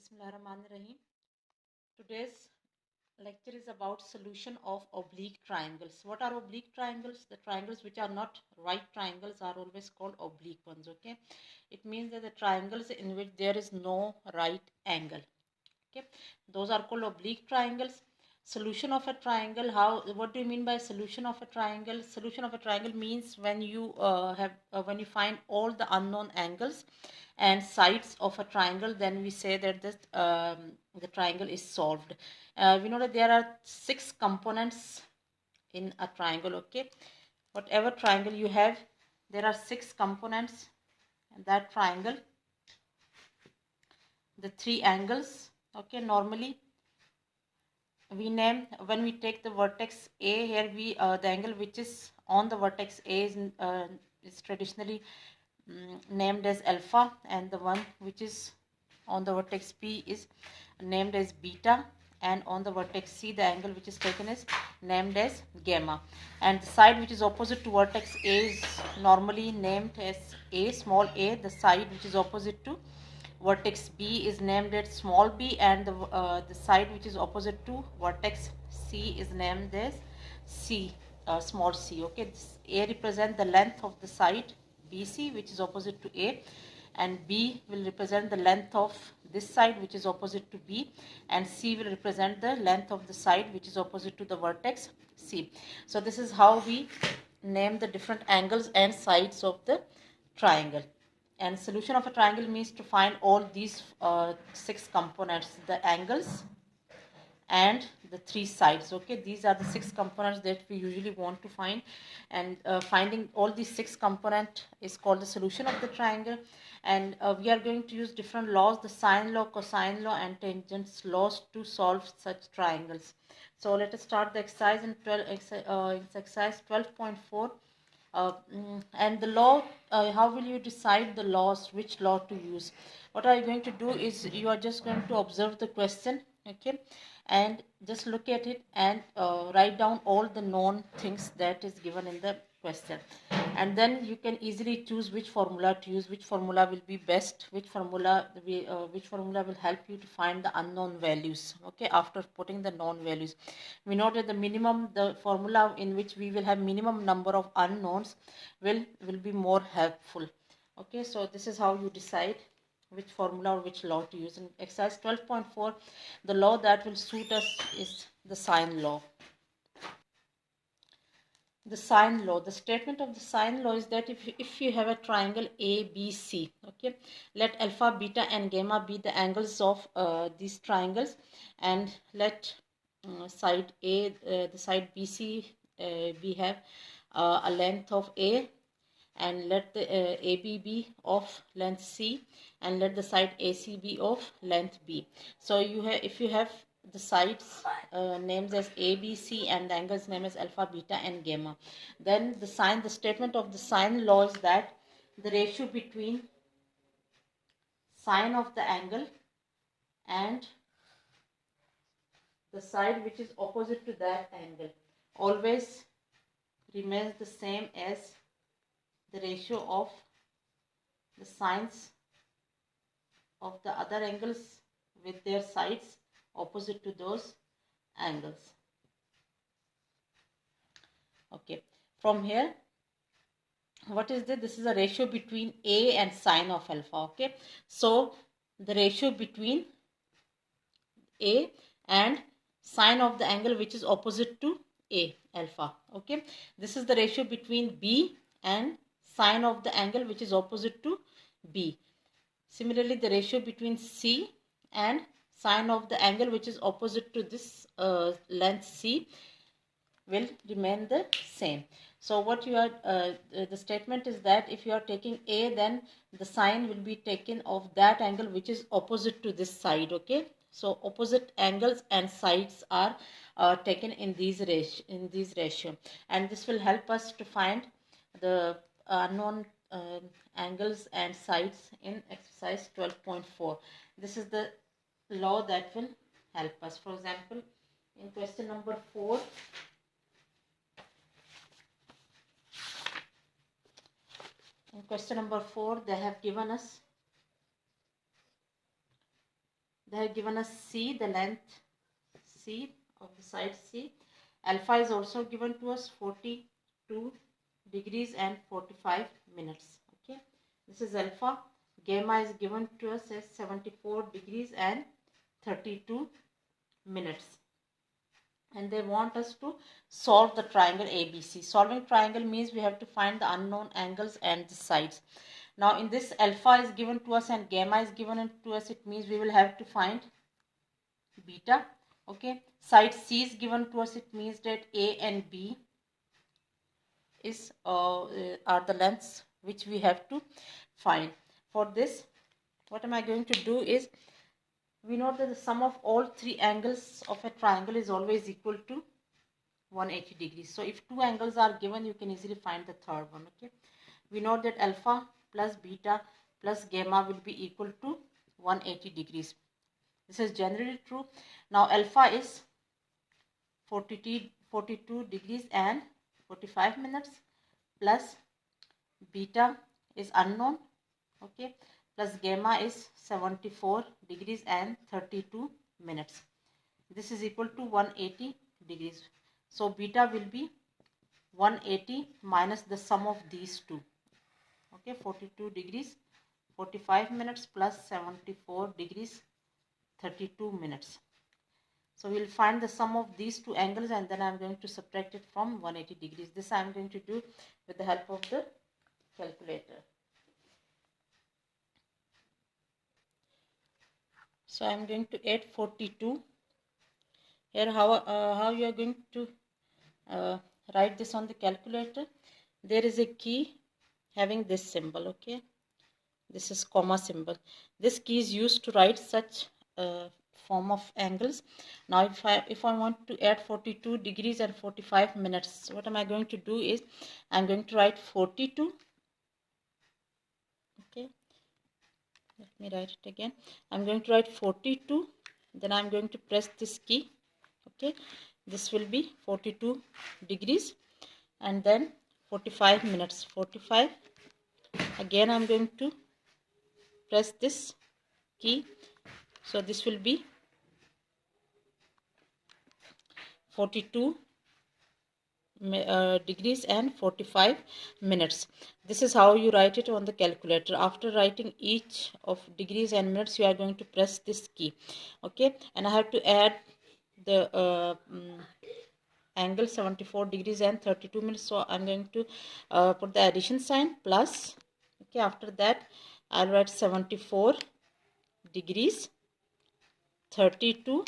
Bismillahirrahmanirrahim. Today's lecture is about solution of oblique triangles. What are oblique triangles? The triangles which are not right triangles are always called oblique ones. Okay, it means that the triangles in which there is no right angle. Okay, those are called oblique triangles. Solution of a triangle, what do you mean by solution of a triangle? Solution of a triangle means when you when you find all the unknown angles and sides of a triangle, then we say that the triangle is solved. We know that there are 6 components in a triangle. Okay, whatever triangle you have, there are 6 components in that triangle. The 3 angles. Okay, normally we name, when we take the vertex A, here we the angle which is on the vertex A is traditionally named as alpha, and the one which is on the vertex B is named as beta, and on the vertex C the angle which is taken is named as gamma, and the side which is opposite to vertex A is normally named as A, small a. The side which is opposite to vertex B is named as small b, and the side which is opposite to vertex C is named as C, small c. Okay, this A represents the length of the side BC which is opposite to A, and B will represent the length of this side which is opposite to B, and C will represent the length of the side which is opposite to the vertex C. So this is how we name the different angles and sides of the triangle. And solution of a triangle means to find all these 6 components, the angles and the 3 sides. Okay, these are the 6 components that we usually want to find, and finding all these 6 components is called the solution of the triangle. And we are going to use different laws, the sine law, cosine law and tangents laws, to solve such triangles. So let us start the exercise in exercise 12.4. And the law, how will you decide the laws, which law to use? What are you going to do is you are just going to observe the question, okay, and just look at it and write down all the known things that is given in the question, and then you can easily choose which formula to use, which formula will be best, which formula will help you to find the unknown values. Okay, after putting the known values, we know that the formula in which we will have minimum number of unknowns will be more helpful. Okay, so this is how you decide which formula or which law to use. In exercise 12.4, the law that will suit us is the sine law. The sine law, the statement of the sine law is that if you have a triangle ABC, okay, let alpha, beta and gamma be the angles of these triangles, and let side A, the side BC, we have a length of A, and let the AB be of length C, and let the side AC be of length B. So you have, if you have the sides names as A, B, C, and the angles named as alpha, beta and gamma, then the statement of the sine law is that the ratio between sine of the angle and the side which is opposite to that angle always remains the same as the ratio of the sines of the other angles with their sides opposite to those angles. Okay, from here, what is this? This is a ratio between A and sine of alpha. Okay, so the ratio between A and sine of the angle which is opposite to A, alpha. Okay, this is the ratio between B and sine of the angle which is opposite to B. Similarly, the ratio between C and sine of the angle which is opposite to this length C will remain the same. So what you are, the statement is that if you are taking A, then the sine will be taken of that angle which is opposite to this side. Okay, so opposite angles and sides are taken in these ratio, and this will help us to find the unknown angles and sides in exercise 12.4. This is the law that will help us. For example, in question number 4, they have given us They have given us C, the length C of the side C. Alpha is also given to us 42 degrees and 45 minutes. Okay, this is alpha. Gamma is given to us as 74 degrees and 32 minutes. And they want us to solve the triangle ABC. Solving triangle means we have to find the unknown angles and the sides. Now in this, alpha is given to us and gamma is given to us. It means we will have to find beta. Okay, side C is given to us. It means that A and B is are the lengths which we have to find. For this, what am I going to do is, we know that the sum of all three angles of a triangle is always equal to 180 degrees. So if two angles are given, you can easily find the third one. Okay, we know that alpha plus beta plus gamma will be equal to 180 degrees. This is generally true. Now alpha is 42 degrees and 45 minutes, plus beta is unknown. Okay, plus gamma is 74 degrees and 32 minutes. This is equal to 180 degrees. So beta will be 180 minus the sum of these two. Okay, 42 degrees 45 minutes plus 74 degrees 32 minutes. So we'll find the sum of these two angles, and then I'm going to subtract it from 180 degrees. This I'm going to do with the help of the calculator. So I'm going to add 42. Here how you are going to write this on the calculator. There is a key having this symbol. Okay, this is comma symbol. This key is used to write such form of angles. Now if I want to add 42 degrees and 45 minutes, what am I going to do is, I'm going to write 42. Okay, let me write it again. I'm going to write 42, then I'm going to press this key. Okay, this will be 42 degrees and then 45 minutes. 45, again I'm going to press this key, so this will be 42 degrees and 45 minutes. This is how you write it on the calculator. After writing each of degrees and minutes, you are going to press this key. Okay, and I have to add the angle 74 degrees and 32 minutes. So I'm going to put the addition sign plus. Okay, after that I'll write 74 degrees 32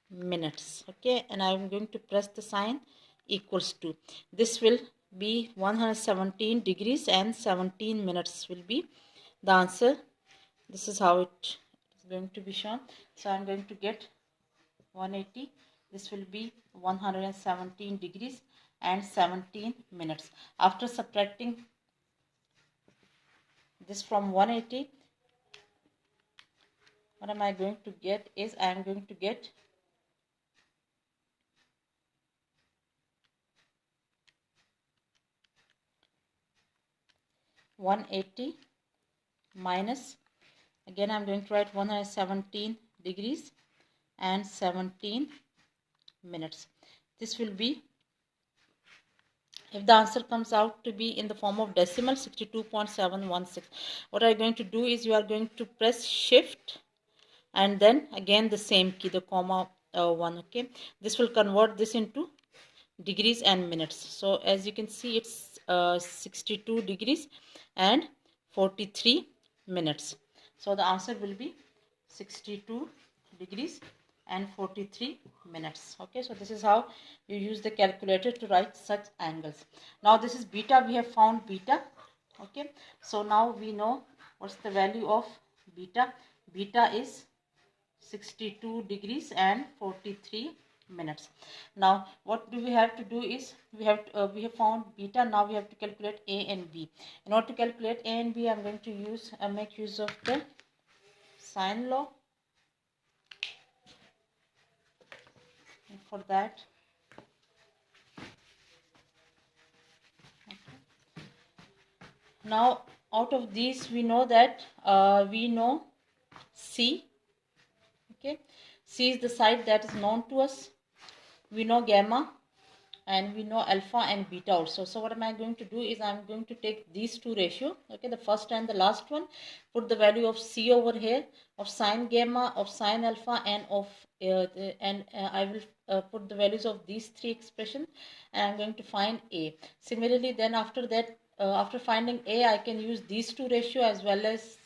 minutes. Okay, and I'm going to press the sign equals to. This will be 117 degrees and 17 minutes will be the answer. This is how it is going to be shown. So I'm going to get 180. This will be 117 degrees and 17 minutes. After subtracting this from 180, what am I going to get is, I am going to get 180 minus, again I'm going to write 117 degrees and 17 minutes. This will be, if the answer comes out to be in the form of decimal, 62.716. What I'm going to do is, you are going to press shift and then again the same key, the comma 1. Okay, this will convert this into degrees and minutes. So as you can see, it's 62 degrees and 43 minutes. So the answer will be 62 degrees and 43 minutes. Okay, so this is how you use the calculator to write such angles. Now this is beta. We have found beta. Okay, so now we know what's the value of beta. Beta is 62 degrees and 43 minutes. Now what do we have to do is, we have found beta. Now we have to calculate A and B. In order to calculate A and B, I'm going to make use of the sine law. And for that, okay, now out of these we know that we know C Okay, C is the side that is known to us. We know gamma and we know alpha and beta also. So what am I going to do is I'm going to take these two ratio, okay, the first and the last one, put the value of C over here, of sine gamma, of sine alpha, and of I will put the values of these three expressions, and I'm going to find A. Similarly, then after that, after finding A, I can use these two ratio as well as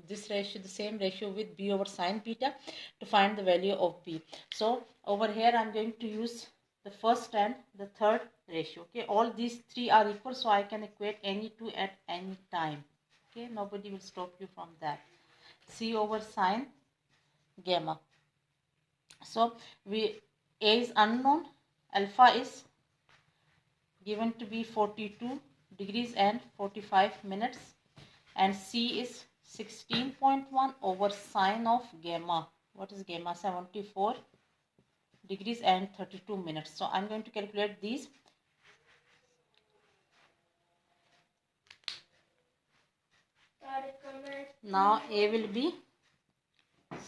this ratio, the same ratio with B over sine beta, to find the value of B. So over here I'm going to use the first and the third ratio. Okay, all these three are equal, so I can equate any two at any time. Okay, nobody will stop you from that. C over sine gamma. So A is unknown, alpha is given to be 42 degrees and 45 minutes, and C is 16.1 over sine of gamma. What is gamma? 74 degrees and 32 minutes. So I'm going to calculate these. Now A will be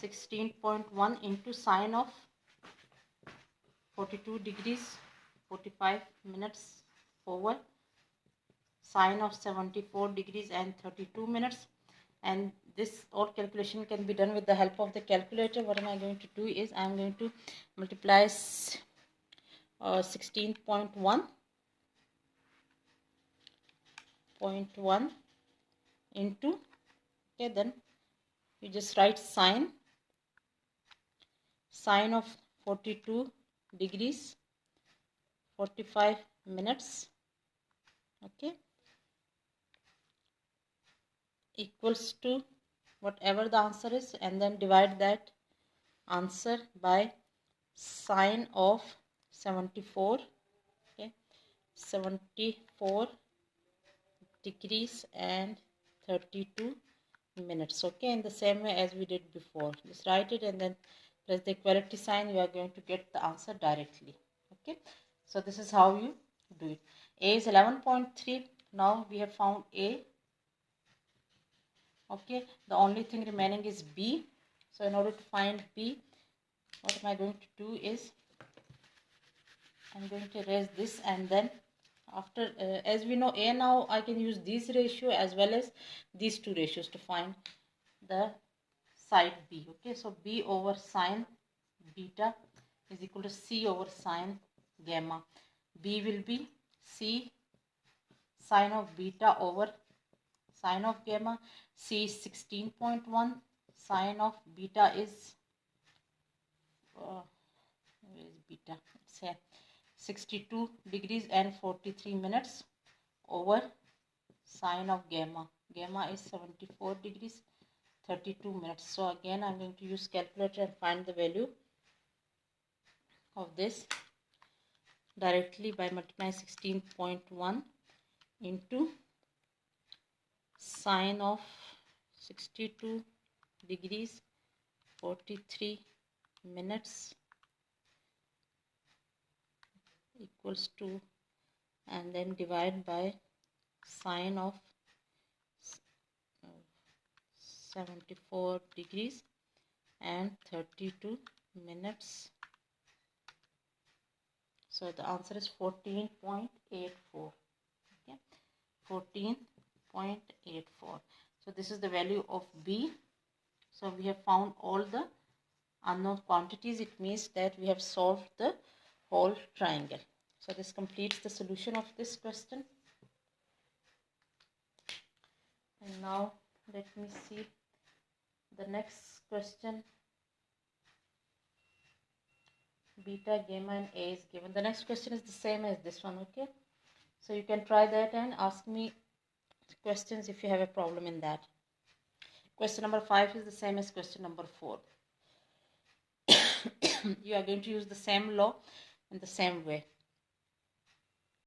16.1 into sine of 42 degrees 45 minutes over sine of 74 degrees and 32 minutes, and this all calculation can be done with the help of the calculator. What am I going to do is I am going to multiply 16.1 into, okay, then you just write sine of 42 degrees 45 minutes, okay, equals to whatever the answer is, and then divide that answer by sine of 74, okay, 74 degrees and 32 minutes. Okay, in the same way as we did before, just write it and then press the equality sign. You are going to get the answer directly. Okay, so this is how you do it. A is 11.3. now we have found A. Okay, the only thing remaining is B. So in order to find B, what am I going to do is I'm going to erase this, and then after as we know A, now I can use this ratio as well as these two ratios to find the side B. Okay, so B over sine beta is equal to C over sine gamma. B will be C sine of beta over sine of gamma. C is 16.1, sine of beta is where is beta? It's here, 62 degrees and 43 minutes over sine of gamma. Gamma is 74 degrees 32 minutes. So again I'm going to use calculator and find the value of this directly by multiplying 16.1 into sine of 62 degrees 43 minutes equals to, and then divide by sine of 74 degrees and 32 minutes. So the answer is 14.84. Okay, 14.84. So this is the value of B. So we have found all the unknown quantities. It means that we have solved the whole triangle. So this completes the solution of this question. And now let me see the next question. Beta, gamma and A is given. The next question is the same as this one. Okay, so you can try that and ask me questions if you have a problem in that. Question number 5 is the same as question number 4. You are going to use the same law in the same way.